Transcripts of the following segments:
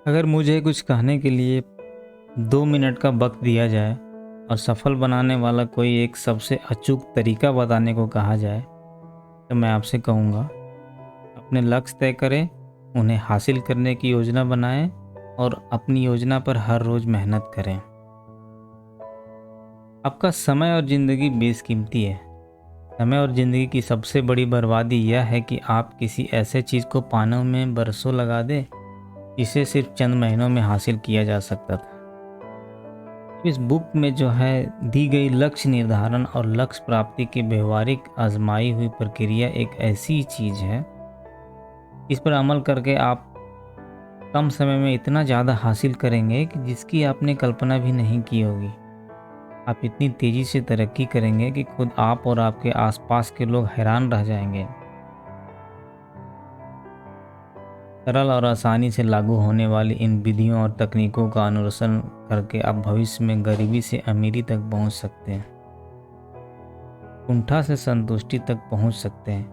अगर मुझे कुछ कहने के लिए 2 मिनट का वक्त दिया जाए और सफल बनाने वाला कोई एक सबसे अचूक तरीका बताने को कहा जाए तो मैं आपसे कहूँगा, अपने लक्ष्य तय करें, उन्हें हासिल करने की योजना बनाएं और अपनी योजना पर हर रोज़ मेहनत करें। आपका समय और ज़िंदगी बेशकीमती है। समय और ज़िंदगी की सबसे बड़ी बर्बादी यह है कि आप किसी ऐसे चीज़ को पाने में बरसों लगा दें जिसे सिर्फ चंद महीनों में हासिल किया जा सकता था। इस बुक में जो है दी गई लक्ष्य निर्धारण और लक्ष्य प्राप्ति की व्यवहारिक आजमाई हुई प्रक्रिया एक ऐसी चीज़ है इस पर अमल करके आप कम समय में इतना ज़्यादा हासिल करेंगे कि जिसकी आपने कल्पना भी नहीं की होगी। आप इतनी तेज़ी से तरक्की करेंगे कि खुद आप और आपके आसपास के लोग हैरान रह जाएंगे। सरल और आसानी से लागू होने वाली इन विधियों और तकनीकों का अनुसरण करके आप भविष्य में गरीबी से अमीरी तक पहुंच सकते हैं, कुंठा से संतुष्टि तक पहुंच सकते हैं।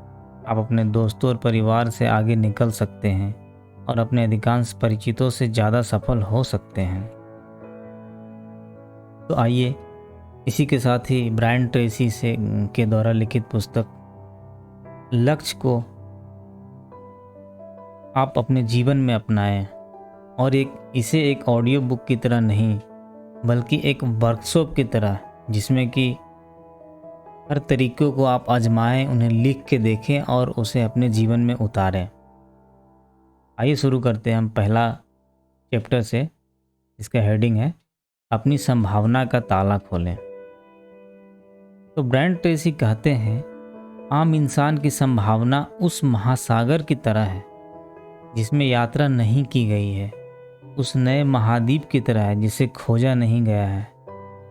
आप अपने दोस्तों और परिवार से आगे निकल सकते हैं और अपने अधिकांश परिचितों से ज़्यादा सफल हो सकते हैं। तो आइए इसी के साथ ही ब्रायन ट्रेसी के द्वारा लिखित पुस्तक लक्ष्य को आप अपने जीवन में अपनाएं और इसे एक ऑडियो बुक की तरह नहीं बल्कि एक वर्कशॉप की तरह, जिसमें कि हर तरीक़ों को आप आजमाएं, उन्हें लिख के देखें और उसे अपने जीवन में उतारें। आइए शुरू करते हैं हम पहला चैप्टर से। इसका हेडिंग है अपनी संभावना का ताला खोलें। तो ब्रायन ट्रेसी कहते हैं, आम इंसान की संभावना उस महासागर की तरह है जिसमें यात्रा नहीं की गई है, उस नए महाद्वीप की तरह है जिसे खोजा नहीं गया है।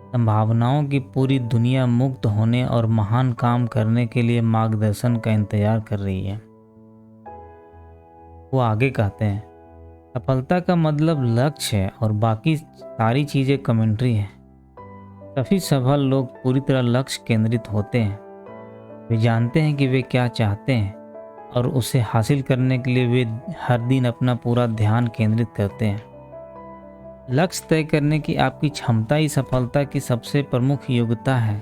संभावनाओं की पूरी दुनिया मुक्त होने और महान काम करने के लिए मार्गदर्शन का इंतजार कर रही है। वो आगे कहते हैं, सफलता का मतलब लक्ष्य है और बाकी सारी चीज़ें कमेंट्री है। सभी सफल लोग पूरी तरह लक्ष्य केंद्रित होते हैं। वे जानते हैं कि वे क्या चाहते हैं और उसे हासिल करने के लिए वे हर दिन अपना पूरा ध्यान केंद्रित करते हैं। लक्ष्य तय करने की आपकी क्षमता ही सफलता की सबसे प्रमुख योग्यता है।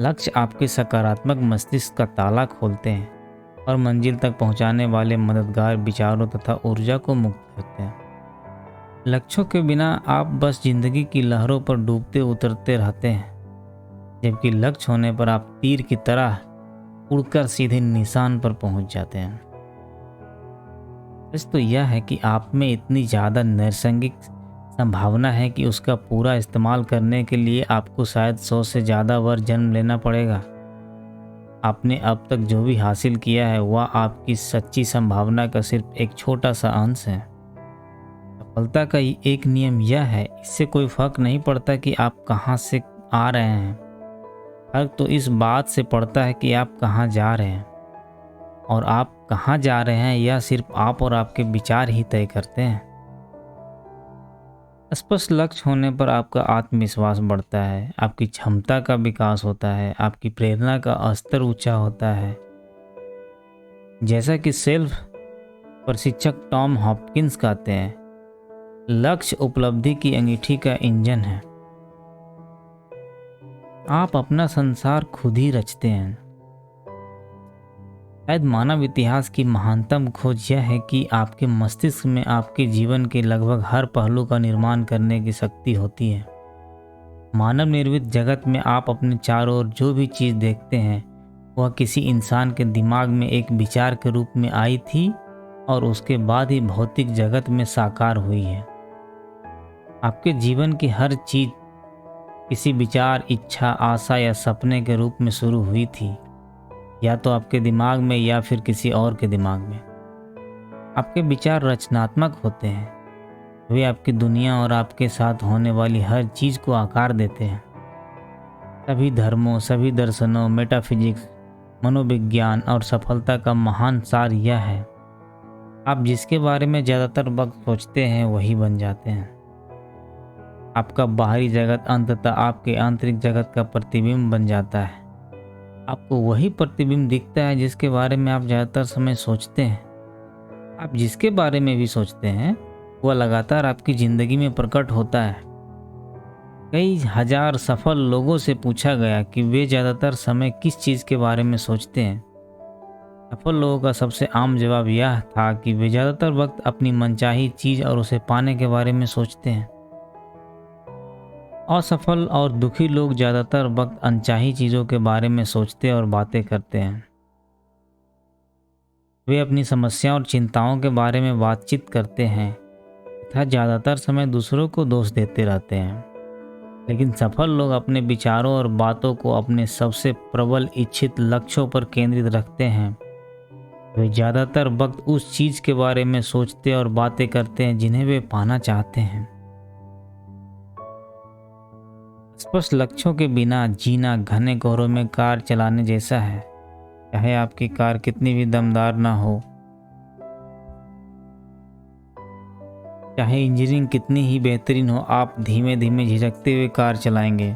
लक्ष्य आपके सकारात्मक मस्तिष्क का ताला खोलते हैं और मंजिल तक पहुंचाने वाले मददगार विचारों तथा ऊर्जा को मुक्त करते हैं। लक्ष्यों के बिना आप बस जिंदगी की लहरों पर डूबते उतरते रहते हैं, जबकि लक्ष्य होने पर आप तीर की तरह उड़कर सीधे निशान पर पहुंच जाते हैं। सच तो यह है कि आप में इतनी ज़्यादा नैसर्गिक संभावना है कि उसका पूरा इस्तेमाल करने के लिए आपको शायद 100 से ज़्यादा बार जन्म लेना पड़ेगा। आपने अब तक जो भी हासिल किया है वह आपकी सच्ची संभावना का सिर्फ एक छोटा सा अंश है। सफलता का एक नियम यह है, इससे कोई फर्क नहीं पड़ता कि आप कहाँ से आ रहे हैं, फर्क तो इस बात से पड़ता है कि आप कहाँ जा रहे हैं। और आप कहाँ जा रहे हैं यह सिर्फ आप और आपके विचार ही तय करते हैं। स्पष्ट लक्ष्य होने पर आपका आत्मविश्वास बढ़ता है, आपकी क्षमता का विकास होता है, आपकी प्रेरणा का स्तर ऊंचा होता है। जैसा कि सेल्फ प्रशिक्षक टॉम हॉपकिंस कहते हैं, लक्ष्य उपलब्धि की अंगीठी का इंजन है। आप अपना संसार खुद ही रचते हैं। शायद मानव इतिहास की महानतम खोज यह है कि आपके मस्तिष्क में आपके जीवन के लगभग हर पहलू का निर्माण करने की शक्ति होती है। मानव निर्मित जगत में आप अपने चारों ओर जो भी चीज़ देखते हैं वह किसी इंसान के दिमाग में एक विचार के रूप में आई थी और उसके बाद ही भौतिक जगत में साकार हुई है। आपके जीवन की हर चीज़ किसी विचार, इच्छा, आशा या सपने के रूप में शुरू हुई थी, या तो आपके दिमाग में या फिर किसी और के दिमाग में। आपके विचार रचनात्मक होते हैं, वे आपकी दुनिया और आपके साथ होने वाली हर चीज़ को आकार देते हैं। सभी धर्मों, सभी दर्शनों, मेटाफिजिक्स, मनोविज्ञान और सफलता का महान सार यह है, आप जिसके बारे में ज़्यादातर वक्त सोचते हैं वही बन जाते हैं। आपका बाहरी जगत अंततः आपके आंतरिक जगत का प्रतिबिंब बन जाता है। आपको वही प्रतिबिंब दिखता है जिसके बारे में आप ज़्यादातर समय सोचते हैं। आप जिसके बारे में भी सोचते हैं वह लगातार आपकी ज़िंदगी में प्रकट होता है। कई हजार सफल लोगों से पूछा गया कि वे ज़्यादातर समय किस चीज़ के बारे में सोचते हैं। सफल लोगों का सबसे आम जवाब यह था कि वे ज़्यादातर वक्त अपनी मनचाही चीज़ और उसे पाने के बारे में सोचते हैं। असफल और दुखी लोग ज़्यादातर वक्त अनचाही चीज़ों के बारे में सोचते और बातें करते हैं। वे अपनी समस्याओं और चिंताओं के बारे में बातचीत करते हैं तथा ज़्यादातर समय दूसरों को दोष देते रहते हैं। लेकिन सफल लोग अपने विचारों और बातों को अपने सबसे प्रबल इच्छित लक्ष्यों पर केंद्रित रखते हैं। वे ज़्यादातर वक्त उस चीज़ के बारे में सोचते और बातें करते हैं जिन्हें वे पाना चाहते हैं। स्पष्ट लक्ष्यों के बिना जीना घने कोहरों में कार चलाने जैसा है। चाहे आपकी कार कितनी भी दमदार ना हो, चाहे इंजीनियरिंग कितनी ही बेहतरीन हो, आप धीमे धीमे झिझकते हुए कार चलाएंगे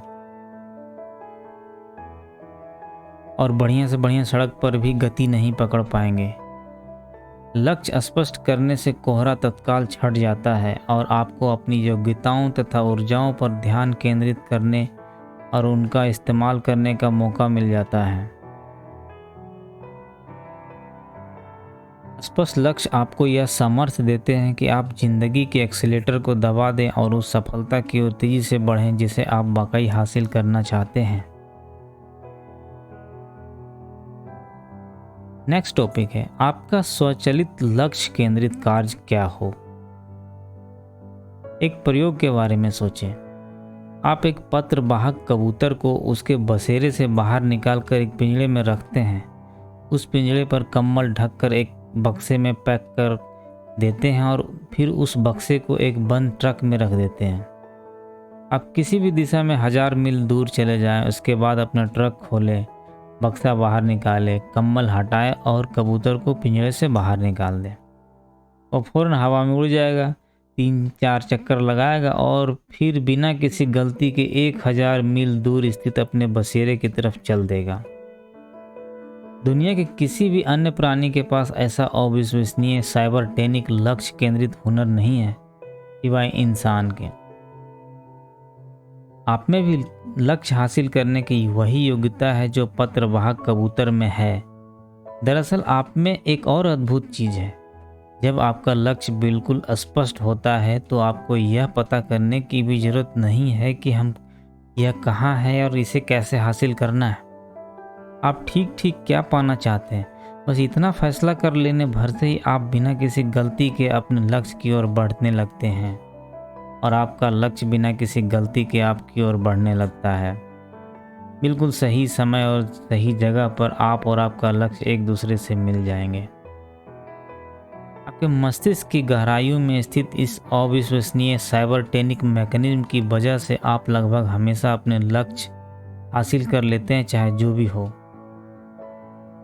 और बढ़िया से बढ़िया सड़क पर भी गति नहीं पकड़ पाएंगे। लक्ष्य स्पष्ट करने से कोहरा तत्काल छट जाता है और आपको अपनी योग्यताओं तथा ऊर्जाओं पर ध्यान केंद्रित करने और उनका इस्तेमाल करने का मौका मिल जाता है। स्पष्ट लक्ष्य आपको यह सामर्थ्य देते हैं कि आप जिंदगी के एक्सीलेटर को दबा दें और उस सफलता की ओर तेजी से बढ़ें जिसे आप वाकई हासिल करना चाहते हैं। नेक्स्ट टॉपिक है आपका स्वचालित लक्ष्य केंद्रित कार्य क्या हो। एक प्रयोग के बारे में सोचें। आप एक पत्र वाहक कबूतर को उसके बसेरे से बाहर निकालकर एक पिंजरे में रखते हैं। उस पिंजरे पर कंबल ढककर एक बक्से में पैक कर देते हैं और फिर उस बक्से को एक बंद ट्रक में रख देते हैं। आप किसी भी दिशा में 1000 मील दूर चले जाएं, उसके बाद अपना ट्रक खोलें, बक्सा बाहर निकालें, कंबल हटाएं और कबूतर को पिंजरे से बाहर निकाल दें। और फौरन हवा में उड़ जाएगा, 3-4 चक्कर लगाएगा और फिर बिना किसी गलती के 1000 मील दूर स्थित अपने बसेरे की तरफ चल देगा। दुनिया के किसी भी अन्य प्राणी के पास ऐसा अविश्वसनीय साइबरटेनिक लक्ष्य केंद्रित हुनर नहीं है सिवाय इंसान के। आप में भी लक्ष्य हासिल करने की वही योग्यता है जो पत्रवाहक कबूतर में है। दरअसल आप में एक और अद्भुत चीज़ है। जब आपका लक्ष्य बिल्कुल स्पष्ट होता है तो आपको यह पता करने की भी जरूरत नहीं है कि हम यह कहाँ है और इसे कैसे हासिल करना है। आप ठीक ठीक क्या पाना चाहते हैं, बस इतना फैसला कर लेने भर से ही आप बिना किसी गलती के अपने लक्ष्य की ओर बढ़ने लगते हैं और आपका लक्ष्य बिना किसी गलती के आपकी ओर बढ़ने लगता है। बिल्कुल सही समय और सही जगह पर आप और आपका लक्ष्य एक दूसरे से मिल जाएंगे। आपके मस्तिष्क की गहराइयों में स्थित इस अविश्वसनीय साइबरटेनिक मैकेनिज्म की वजह से आप लगभग हमेशा अपने लक्ष्य हासिल कर लेते हैं, चाहे जो भी हो।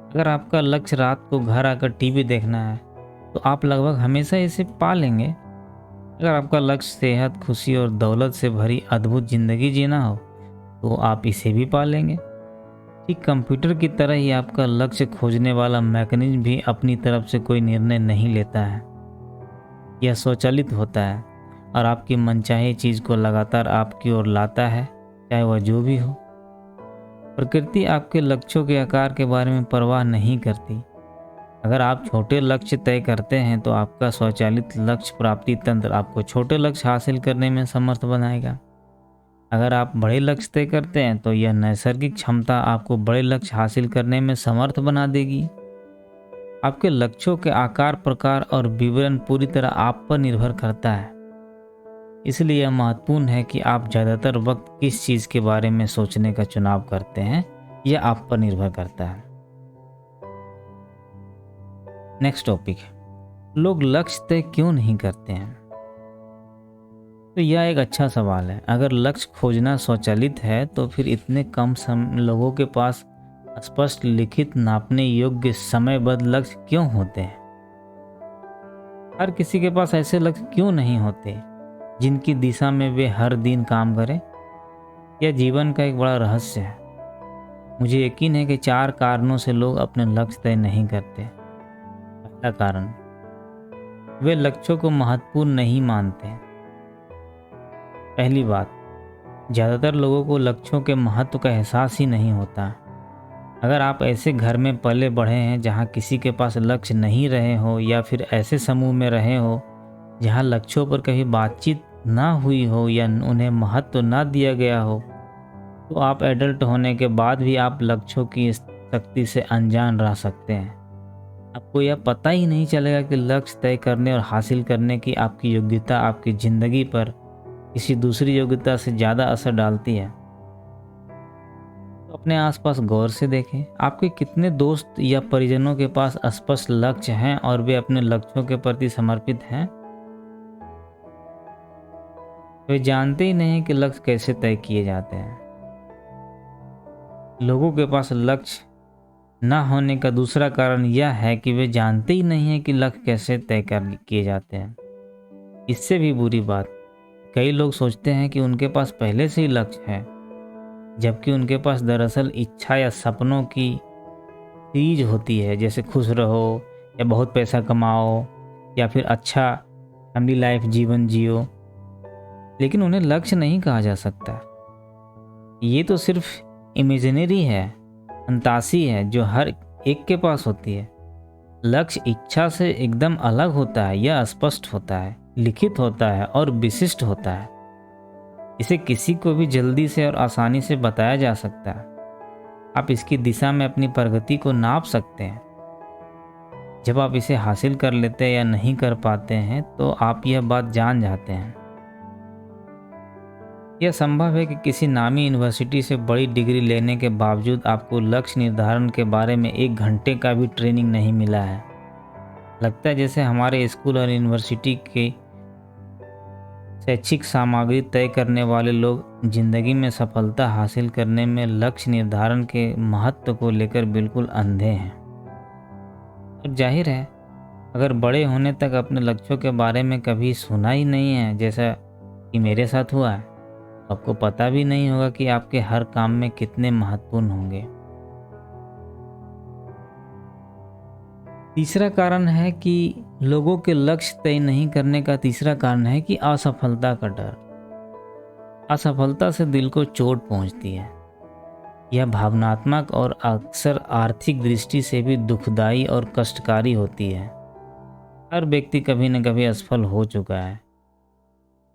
अगर आपका लक्ष्य रात को घर आकर टीवी देखना है तो आप लगभग हमेशा इसे पा लेंगे। अगर आपका लक्ष्य सेहत, खुशी और दौलत से भरी अद्भुत ज़िंदगी जीना हो तो आप इसे भी पा लेंगे। ठीक कंप्यूटर की तरह ही आपका लक्ष्य खोजने वाला मैकेनिज्म भी अपनी तरफ से कोई निर्णय नहीं लेता है। यह स्वचालित होता है और आपकी मनचाही चीज़ को लगातार आपकी ओर लाता है, चाहे वह जो भी हो। प्रकृति आपके लक्ष्यों के आकार के बारे में परवाह नहीं करती। अगर आप छोटे लक्ष्य तय करते हैं तो आपका स्वचालित लक्ष्य प्राप्ति तंत्र आपको छोटे लक्ष्य हासिल करने में समर्थ बनाएगा। अगर आप बड़े लक्ष्य तय करते हैं तो यह नैसर्गिक क्षमता आपको बड़े लक्ष्य हासिल करने में समर्थ बना देगी। आपके लक्ष्यों के आकार, प्रकार और विवरण पूरी तरह आप पर निर्भर करता है। इसलिए यह महत्वपूर्ण है कि आप ज़्यादातर वक्त किस चीज़ के बारे में सोचने का चुनाव करते हैं, यह आप पर निर्भर करता है। नेक्स्ट टॉपिक है लोग लक्ष्य तय क्यों नहीं करते हैं। तो यह एक अच्छा सवाल है। अगर लक्ष्य खोजना स्वचालित है तो फिर इतने कम लोगों के पास स्पष्ट, लिखित, नापने योग्य, समयबद्ध लक्ष्य क्यों होते हैं। हर किसी के पास ऐसे लक्ष्य क्यों नहीं होते जिनकी दिशा में वे हर दिन काम करें। यह जीवन का एक बड़ा रहस्य है। मुझे यकीन है कि 4 कारणों से लोग अपने लक्ष्य तय नहीं करते। पहला कारण, वे लक्ष्यों को महत्वपूर्ण नहीं मानते। पहली बात, ज़्यादातर लोगों को लक्ष्यों के महत्व का एहसास ही नहीं होता। अगर आप ऐसे घर में पले बढ़े हैं जहाँ किसी के पास लक्ष्य नहीं रहे हो, या फिर ऐसे समूह में रहे हो जहाँ लक्ष्यों पर कभी बातचीत ना हुई हो या उन्हें महत्व ना दिया गया हो, तो आप एडल्ट होने के बाद भी आप लक्ष्यों की शक्ति से अनजान रह सकते हैं। आपको यह पता ही नहीं चलेगा कि लक्ष्य तय करने और हासिल करने की आपकी योग्यता आपकी ज़िंदगी पर किसी दूसरी योग्यता से ज़्यादा असर डालती है। तो अपने आसपास गौर से देखें, आपके कितने दोस्त या परिजनों के पास स्पष्ट लक्ष्य हैं और वे अपने लक्ष्यों के प्रति समर्पित हैं। वे जानते ही नहीं कि लक्ष्य कैसे तय किए जाते हैं। लोगों के पास लक्ष्य न होने का दूसरा कारण यह है कि वे जानते ही नहीं हैं कि लक्ष्य कैसे तय किए जाते हैं। इससे भी बुरी बात, कई लोग सोचते हैं कि उनके पास पहले से ही लक्ष्य है, जबकि उनके पास दरअसल इच्छा या सपनों की सीरीज होती है, जैसे खुश रहो या बहुत पैसा कमाओ या फिर अच्छा फैमिली लाइफ जीवन जियो। लेकिन उन्हें लक्ष्य नहीं कहा जा सकता। ये तो सिर्फ इमेजिनरी है, फंतासी है जो हर एक के पास होती है। लक्ष्य इच्छा से एकदम अलग होता है, यह स्पष्ट होता है, लिखित होता है और विशिष्ट होता है। इसे किसी को भी जल्दी से और आसानी से बताया जा सकता है। आप इसकी दिशा में अपनी प्रगति को नाप सकते हैं। जब आप इसे हासिल कर लेते हैं या नहीं कर पाते हैं, तो आप यह बात जान जाते हैं। यह संभव है कि किसी नामी यूनिवर्सिटी से बड़ी डिग्री लेने के बावजूद आपको लक्ष्य निर्धारण के बारे में 1 घंटे का भी ट्रेनिंग नहीं मिला है। लगता है जैसे हमारे स्कूल और यूनिवर्सिटी के शैक्षिक सामग्री तय करने वाले लोग जिंदगी में सफलता हासिल करने में लक्ष्य निर्धारण के महत्व को लेकर बिल्कुल अंधे हैं। और जाहिर है, अगर बड़े होने तक अपने लक्ष्यों के बारे में कभी सुना ही नहीं है, जैसा कि मेरे साथ हुआ है, आपको पता भी नहीं होगा कि आपके हर काम में कितने महत्वपूर्ण होंगे। तीसरा कारण है कि लोगों के लक्ष्य तय नहीं करने का तीसरा कारण है कि असफलता का डर। असफलता से दिल को चोट पहुंचती है। यह भावनात्मक और अक्सर आर्थिक दृष्टि से भी दुखदाई और कष्टकारी होती है। हर व्यक्ति कभी न कभी असफल हो चुका है।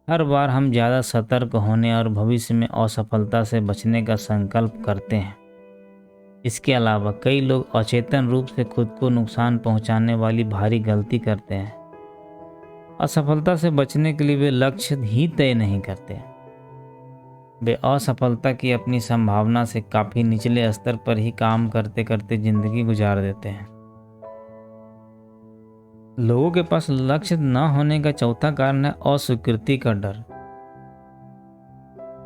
हर बार हम ज़्यादा सतर्क होने और भविष्य में असफलता से बचने का संकल्प करते हैं। इसके अलावा कई लोग अचेतन रूप से खुद को नुकसान पहुंचाने वाली भारी गलती करते हैं। असफलता से बचने के लिए वे लक्ष्य ही तय नहीं करते। वे असफलता की अपनी संभावना से काफ़ी निचले स्तर पर ही काम करते करते जिंदगी गुजार देते हैं। लोगों के पास लक्ष्य न होने का चौथा कारण है अस्वीकृति का डर,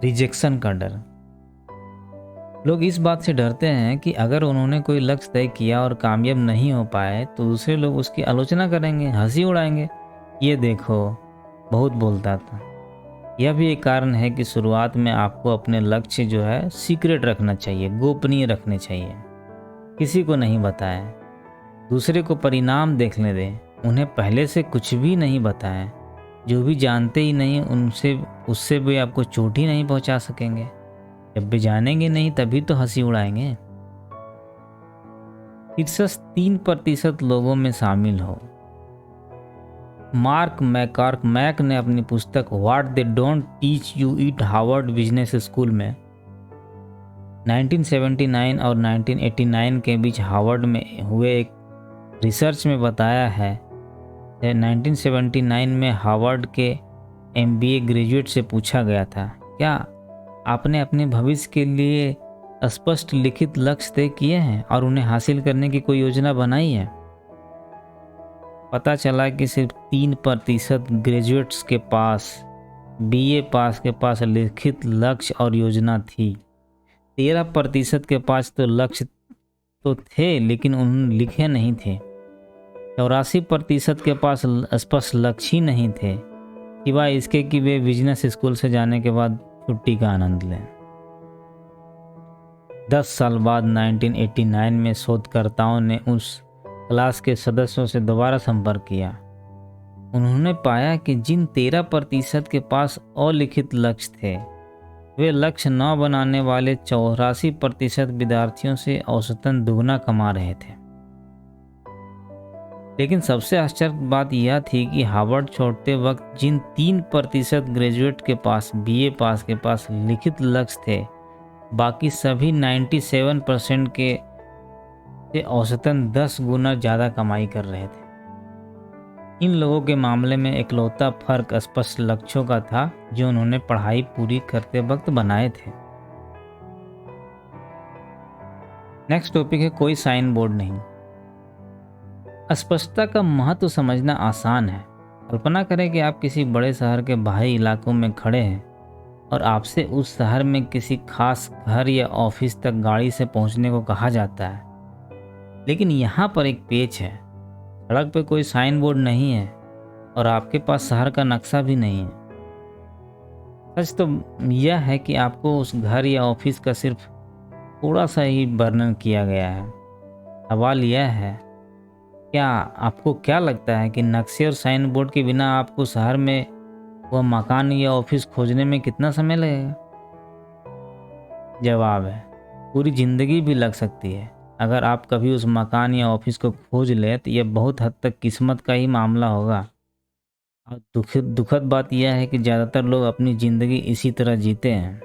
रिजेक्शन का डर। लोग इस बात से डरते हैं कि अगर उन्होंने कोई लक्ष्य तय किया और कामयाब नहीं हो पाए तो दूसरे लोग उसकी आलोचना करेंगे, हंसी उड़ाएंगे। ये देखो, बहुत बोलता था। यह भी एक कारण है कि शुरुआत में आपको अपने लक्ष्य जो है सीक्रेट रखना चाहिए, गोपनीय रखने चाहिए। किसी को नहीं बताएं। दूसरे को परिणाम देखने दें। उन्हें पहले से कुछ भी नहीं बताएं। जो भी जानते ही नहीं उससे भी आपको चोट ही नहीं पहुंचा सकेंगे। जब भी जानेंगे नहीं तभी तो हंसी उड़ाएंगे। शीर्षक 3% लोगों में शामिल हो। मार्क मैक ने अपनी पुस्तक what they don't teach you it Harvard business school में 1979 और 1989 के बीच हार्वर्ड में हुए एक रिसर्च में बताया है। 1979 में हार्वर्ड के MBA ग्रेजुएट से पूछा गया था, क्या आपने अपने भविष्य के लिए स्पष्ट लिखित लक्ष्य तय किए हैं और उन्हें हासिल करने की कोई योजना बनाई है? पता चला कि सिर्फ 3% ग्रेजुएट्स के पास, BA पास के पास लिखित लक्ष्य और योजना थी। 13% के पास तो लक्ष्य तो थे लेकिन उन्होंने लिखे नहीं थे। 84% के पास स्पष्ट लक्ष्य ही नहीं थे, सिवाय इसके कि वे बिजनेस स्कूल से जाने के बाद छुट्टी का आनंद लें। 10 साल बाद 1989 में शोधकर्ताओं ने उस क्लास के सदस्यों से दोबारा संपर्क किया उन्होंने पाया कि जिन 13% के पास अलिखित लक्ष्य थे, वे लक्ष्य न बनाने वाले 84% विद्यार्थियों से औसतन दुगना कमा रहे थे। लेकिन सबसे आश्चर्य बात यह थी कि हार्वर्ड छोड़ते वक्त जिन 3% ग्रेजुएट के पास बीए पास के पास लिखित लक्ष्य थे, बाकी सभी 97% के से औसतन 10 गुना ज़्यादा कमाई कर रहे थे। इन लोगों के मामले में इकलौता फर्क स्पष्ट लक्ष्यों का था जो उन्होंने पढ़ाई पूरी करते वक्त बनाए थे। नेक्स्ट टॉपिक है कोई साइन बोर्ड नहीं। अस्पष्टता का महत्व समझना आसान है। कल्पना करें कि आप किसी बड़े शहर के बाहरी इलाकों में खड़े हैं और आपसे उस शहर में किसी खास घर या ऑफिस तक गाड़ी से पहुंचने को कहा जाता है, लेकिन यहाँ पर एक पेच है। सड़क पे कोई साइन बोर्ड नहीं है और आपके पास शहर का नक्शा भी नहीं है। सच तो यह है कि आपको उस घर या ऑफिस का सिर्फ थोड़ा सा ही वर्णन किया गया है। सवाल यह है, क्या आपको क्या लगता है कि नक्शे और साइन बोर्ड के बिना आपको शहर में वह मकान या ऑफिस खोजने में कितना समय लगेगा? जवाब है, पूरी ज़िंदगी भी लग सकती है। अगर आप कभी उस मकान या ऑफिस को खोज लें तो यह बहुत हद तक किस्मत का ही मामला होगा। और दुखद बात यह है कि ज़्यादातर लोग अपनी ज़िंदगी इसी तरह जीते हैं।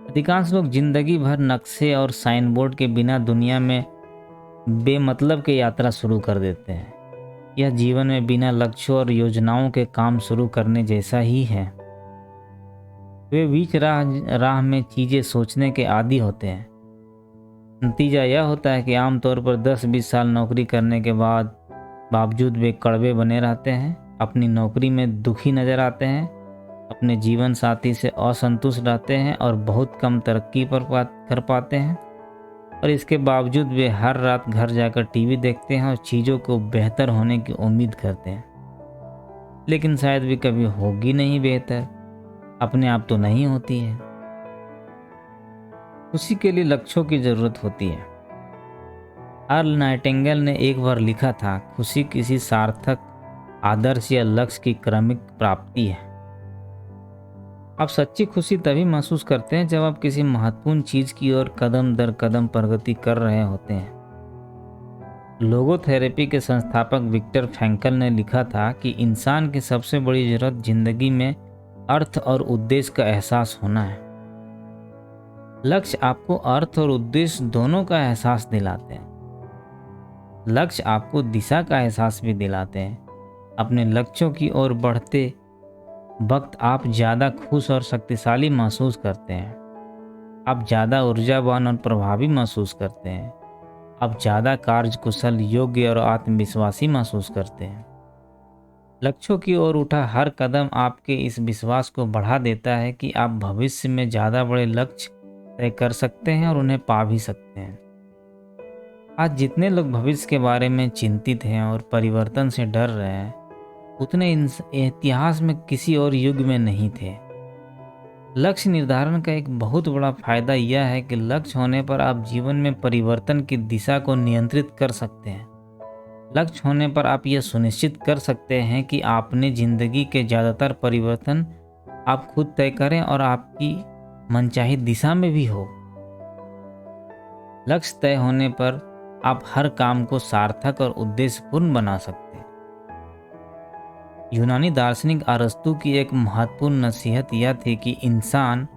अधिकांश लोग ज़िंदगी भर नक्शे और साइन बोर्ड के बिना दुनिया में बेमतलब की यात्रा शुरू कर देते हैं। यह जीवन में बिना लक्ष्यों और योजनाओं के काम शुरू करने जैसा ही है। वे बीच राह में चीज़ें सोचने के आदी होते हैं। नतीजा यह होता है कि आमतौर पर 10-20 साल नौकरी करने के बावजूद वे कड़वे बने रहते हैं, अपनी नौकरी में दुखी नज़र आते हैं, अपने जीवन साथी से असंतुष्ट रहते हैं और बहुत कम तरक्की कर पाते हैं। और इसके बावजूद वे हर रात घर जाकर टीवी देखते हैं और चीज़ों को बेहतर होने की उम्मीद करते हैं, लेकिन शायद वे कभी होगी नहीं बेहतर, अपने आप तो नहीं होती है। खुशी के लिए लक्ष्यों की ज़रूरत होती है। अर्ल नाइटिंगेल ने एक बार लिखा था, खुशी किसी सार्थक आदर्श या लक्ष्य की क्रमिक प्राप्ति है। आप सच्ची खुशी तभी महसूस करते हैं जब आप किसी महत्वपूर्ण चीज़ की ओर कदम दर कदम प्रगति कर रहे होते हैं। लोगोथेरेपी के संस्थापक विक्टर फ्रैंकल ने लिखा था कि इंसान की सबसे बड़ी ज़रूरत जिंदगी में अर्थ और उद्देश्य का एहसास होना है। लक्ष्य आपको अर्थ और उद्देश्य दोनों का एहसास दिलाते हैं। लक्ष्य आपको दिशा का एहसास भी दिलाते हैं। अपने लक्ष्यों की ओर बढ़ते वक्त आप ज़्यादा खुश और शक्तिशाली महसूस करते हैं। आप ज़्यादा ऊर्जावान और प्रभावी महसूस करते हैं। आप ज़्यादा कार्यकुशल, योग्य और आत्मविश्वासी महसूस करते हैं। लक्ष्यों की ओर उठा हर कदम आपके इस विश्वास को बढ़ा देता है कि आप भविष्य में ज़्यादा बड़े लक्ष्य तय कर सकते हैं और उन्हें पा भी सकते हैं। आज जितने लोग भविष्य के बारे में चिंतित हैं और परिवर्तन से डर रहे हैं, उतने इतिहास में किसी और युग में नहीं थे। लक्ष्य निर्धारण का एक बहुत बड़ा फायदा यह है कि लक्ष्य होने पर आप जीवन में परिवर्तन की दिशा को नियंत्रित कर सकते हैं। लक्ष्य होने पर आप यह सुनिश्चित कर सकते हैं कि आपने जिंदगी के ज़्यादातर परिवर्तन आप खुद तय करें और आपकी मनचाही दिशा में भी हो। लक्ष्य तय होने पर आप हर काम को सार्थक और उद्देश्यपूर्ण बना सकते हैं। यूनानी दार्शनिक अरस्तु की एक महत्वपूर्ण नसीहत यह थी कि इंसान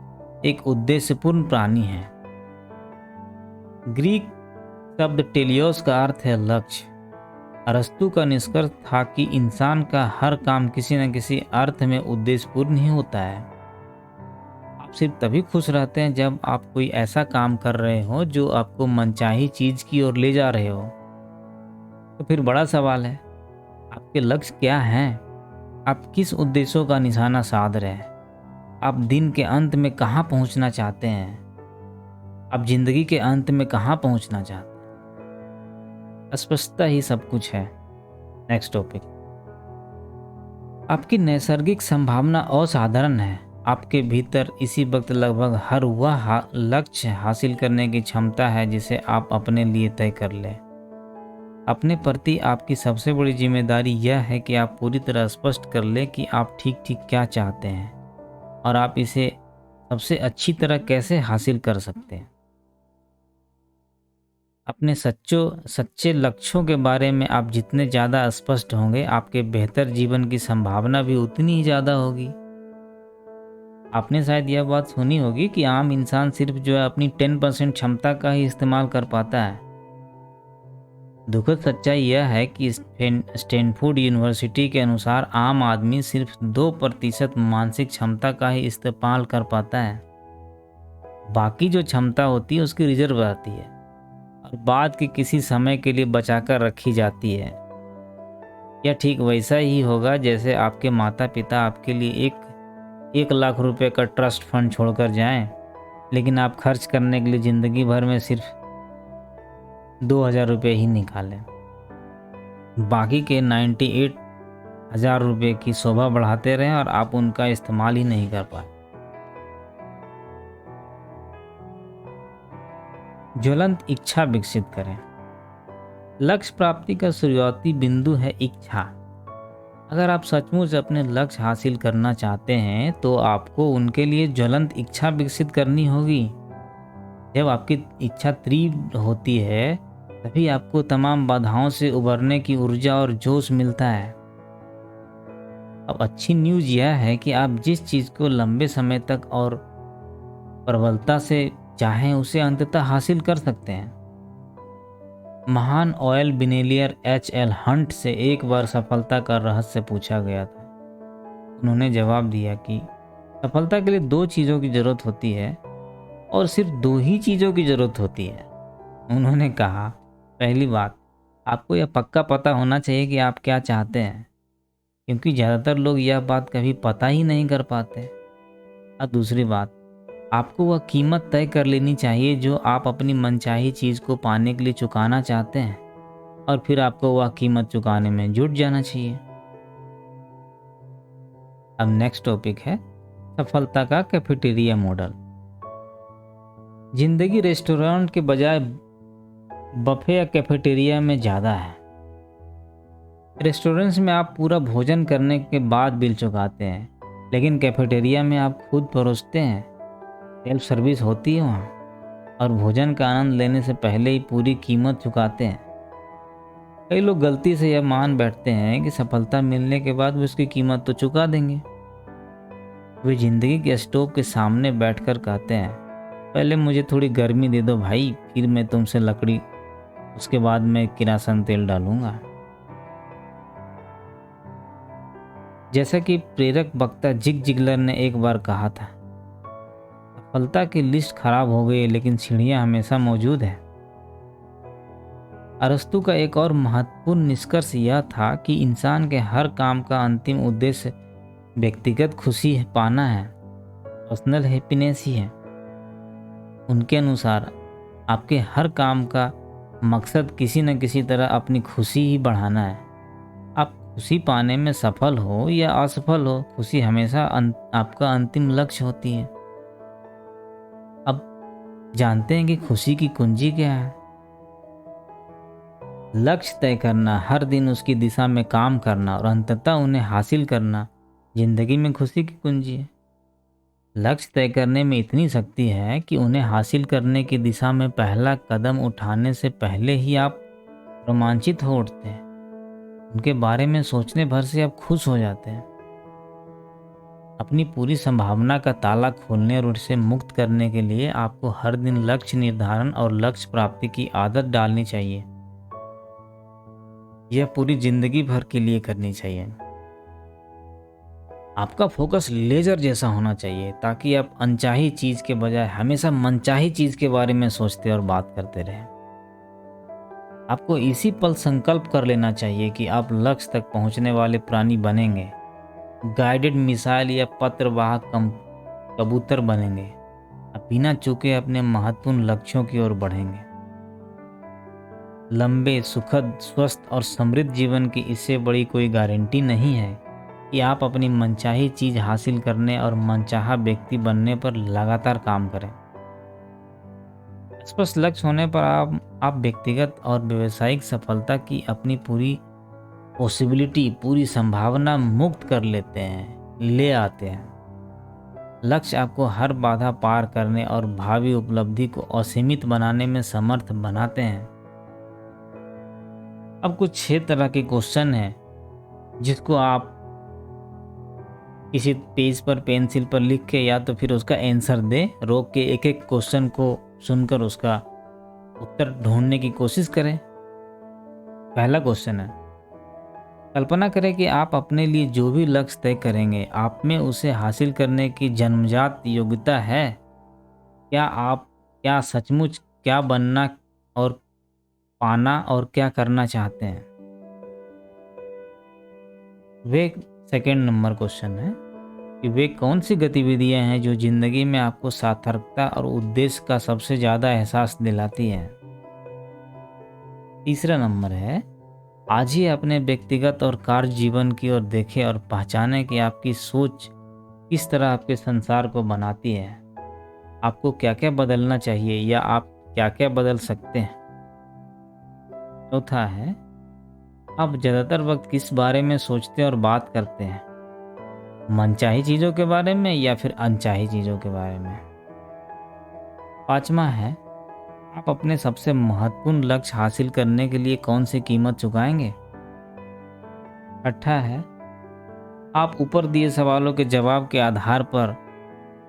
एक उद्देश्यपूर्ण प्राणी है। ग्रीक शब्द टेलियोस का अर्थ है लक्ष्य। अरस्तु का निष्कर्ष था कि इंसान का हर काम किसी न किसी अर्थ में उद्देश्यपूर्ण ही होता है। आप सिर्फ तभी खुश रहते हैं जब आप कोई ऐसा काम कर रहे हो जो आपको मनचाही चीज की ओर ले जा रहे हो। तो फिर बड़ा सवाल है, आपके लक्ष्य क्या हैं? आप किस उद्देश्यों का निशाना साध रहे हैं? आप दिन के अंत में कहाँ पहुँचना चाहते हैं? आप जिंदगी के अंत में कहाँ पहुँचना चाहते हैं? स्पष्टता ही सब कुछ है। नेक्स्ट टॉपिक, आपकी नैसर्गिक संभावना असाधारण है। आपके भीतर इसी वक्त लगभग हर वह लक्ष्य हासिल करने की क्षमता है जिसे आप अपने लिए तय कर लें। अपने प्रति आपकी सबसे बड़ी जिम्मेदारी यह है कि आप पूरी तरह स्पष्ट कर लें कि आप ठीक ठीक क्या चाहते हैं और आप इसे सबसे अच्छी तरह कैसे हासिल कर सकते हैं। अपने सच्चे लक्ष्यों के बारे में आप जितने ज़्यादा स्पष्ट होंगे, आपके बेहतर जीवन की संभावना भी उतनी ही ज़्यादा होगी। आपने शायद यह बात सुनी होगी कि आम इंसान सिर्फ जो है अपनी 10% क्षमता का ही इस्तेमाल कर पाता है। दुखद सच्चाई यह है कि स्टैनफोर्ड यूनिवर्सिटी के अनुसार आम आदमी सिर्फ 2% मानसिक क्षमता का ही इस्तेमाल कर पाता है। बाकी जो क्षमता होती है उसकी रिजर्व रहती है और बाद के किसी समय के लिए बचाकर रखी जाती है। यह ठीक वैसा ही होगा जैसे आपके माता पिता आपके लिए 1 लाख रुपए का ट्रस्ट फंड छोड़कर जाएं, लेकिन आप खर्च करने के लिए ज़िंदगी भर में सिर्फ 2,000 रुपये ही निकालें। बाकी के 98,000 रुपये की शोभा बढ़ाते रहें और आप उनका इस्तेमाल ही नहीं कर पाए। ज्वलंत इच्छा विकसित करें। लक्ष्य प्राप्ति का शुरुआती बिंदु है इच्छा। अगर आप सचमुच अपने लक्ष्य हासिल करना चाहते हैं तो आपको उनके लिए ज्वलंत इच्छा विकसित करनी होगी। जब आपकी इच्छा तीव्र होती है तभी आपको तमाम बाधाओं से उबरने की ऊर्जा और जोश मिलता है। अब अच्छी न्यूज़ यह है कि आप जिस चीज़ को लंबे समय तक और प्रबलता से चाहें उसे अंततः हासिल कर सकते हैं। महान ऑयल बिनेलियर H.L. हंट से एक बार सफलता का रहस्य पूछा गया था। उन्होंने जवाब दिया कि सफलता के लिए 2 चीज़ों की ज़रूरत होती है और सिर्फ 2 ही चीज़ों की ज़रूरत होती है। उन्होंने कहा, पहली बात, आपको यह पक्का पता होना चाहिए कि आप क्या चाहते हैं, क्योंकि ज़्यादातर लोग यह बात कभी पता ही नहीं कर पाते। और दूसरी बात, आपको वह कीमत तय कर लेनी चाहिए जो आप अपनी मनचाही चीज़ को पाने के लिए चुकाना चाहते हैं और फिर आपको वह कीमत चुकाने में जुट जाना चाहिए। अब नेक्स्ट टॉपिक है सफलता का कैफेटेरिया मॉडल। जिंदगी रेस्टोरेंट के बजाय बफे या कैफेटेरिया में ज़्यादा है। रेस्टोरेंट्स में आप पूरा भोजन करने के बाद बिल चुकाते हैं, लेकिन कैफेटेरिया में आप खुद परोसते हैं। सेल्फ सर्विस होती है वहाँ और भोजन का आनंद लेने से पहले ही पूरी कीमत चुकाते हैं। कई लोग गलती से यह मान बैठते हैं कि सफलता मिलने के बाद भी उसकी कीमत तो चुका देंगे। वे जिंदगी के स्टोव के सामने बैठकर कहते हैं, पहले मुझे थोड़ी गर्मी दे दो भाई, फिर मैं तुमसे लकड़ी, उसके बाद मैं किरासन तेल डालूंगा। जैसा कि प्रेरक वक्ता जिग जिगलर ने एक बार कहा था, सफलता की लिस्ट खराब हो गई लेकिन सीढ़ियां हमेशा मौजूद है। अरस्तु का एक और महत्वपूर्ण निष्कर्ष यह था कि इंसान के हर काम का अंतिम उद्देश्य व्यक्तिगत खुशी पाना है, पर्सनल हैप्पीनेस ही है। उनके अनुसार आपके हर काम का मकसद किसी न किसी तरह अपनी खुशी ही बढ़ाना है। आप खुशी पाने में सफल हो या असफल हो, खुशी हमेशा आपका अंतिम लक्ष्य होती है। अब जानते हैं कि खुशी की कुंजी क्या है? लक्ष्य तय करना, हर दिन उसकी दिशा में काम करना और अंततः उन्हें हासिल करना जिंदगी में खुशी की कुंजी है। लक्ष्य तय करने में इतनी शक्ति है कि उन्हें हासिल करने की दिशा में पहला कदम उठाने से पहले ही आप रोमांचित हो उठते हैं। उनके बारे में सोचने भर से आप खुश हो जाते हैं। अपनी पूरी संभावना का ताला खोलने और उसे मुक्त करने के लिए आपको हर दिन लक्ष्य निर्धारण और लक्ष्य प्राप्ति की आदत डालनी चाहिए। यह पूरी जिंदगी भर के लिए करनी चाहिए। आपका फोकस लेजर जैसा होना चाहिए ताकि आप अनचाही चीज के बजाय हमेशा मनचाही चीज के बारे में सोचते और बात करते रहें। आपको इसी पल संकल्प कर लेना चाहिए कि आप लक्ष्य तक पहुंचने वाले प्राणी बनेंगे, गाइडेड मिसाइल या पत्रवाहक कबूतर बनेंगे। आप बिना चूके अपने महत्वपूर्ण लक्ष्यों की ओर बढ़ेंगे। लंबे, सुखद, स्वस्थ और समृद्ध जीवन की इससे बड़ी कोई गारंटी नहीं है कि आप अपनी मनचाही चीज हासिल करने और मनचाहा व्यक्ति बनने पर लगातार काम करें। स्पष्ट लक्ष्य होने पर आप व्यक्तिगत और व्यावसायिक सफलता की अपनी पूरी पॉसिबिलिटी, पूरी संभावना मुक्त कर लेते हैं, ले आते हैं। लक्ष्य आपको हर बाधा पार करने और भावी उपलब्धि को असीमित बनाने में समर्थ बनाते हैं। अब कुछ 6 तरह के क्वेश्चन हैं जिसको आप किसी पेज पर पेंसिल पर लिख के या तो फिर उसका आंसर दें। रोक के एक एक क्वेश्चन को सुनकर उसका उत्तर ढूंढने की कोशिश करें। पहला क्वेश्चन है, कल्पना करें कि आप अपने लिए जो भी लक्ष्य तय करेंगे, आप में उसे हासिल करने की जन्मजात योग्यता है। क्या सचमुच क्या बनना और पाना और क्या करना चाहते हैं। वे सेकंड नंबर क्वेश्चन है कि वे कौन सी गतिविधियां हैं जो जिंदगी में आपको सार्थकता और उद्देश्य का सबसे ज़्यादा एहसास दिलाती हैं। तीसरा नंबर है, आज ही अपने व्यक्तिगत और कार्य जीवन की ओर देखें और पहचानें कि आपकी सोच किस तरह आपके संसार को बनाती है। आपको क्या क्या बदलना चाहिए या आप क्या क्या बदल सकते हैं। चौथा है, आप ज़्यादातर वक्त किस बारे में सोचते और बात करते हैं, मनचाही चीज़ों के बारे में या फिर अनचाही चीज़ों के बारे में। पांचवा है, आप अपने सबसे महत्वपूर्ण लक्ष्य हासिल करने के लिए कौन सी कीमत चुकाएंगे। छठा है, आप ऊपर दिए सवालों के जवाब के आधार पर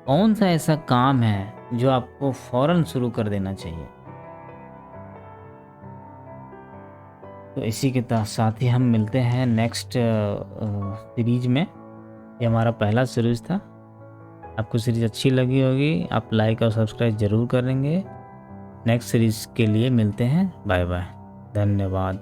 कौन सा ऐसा काम है जो आपको फौरन शुरू कर देना चाहिए। तो इसी के साथ ही हम मिलते हैं नेक्स्ट सीरीज में। ये हमारा पहला सीरीज था। आपको सीरीज अच्छी लगी होगी, आप लाइक और सब्सक्राइब जरूर करेंगे। नेक्स्ट सीरीज के लिए मिलते हैं। बाय बाय, धन्यवाद।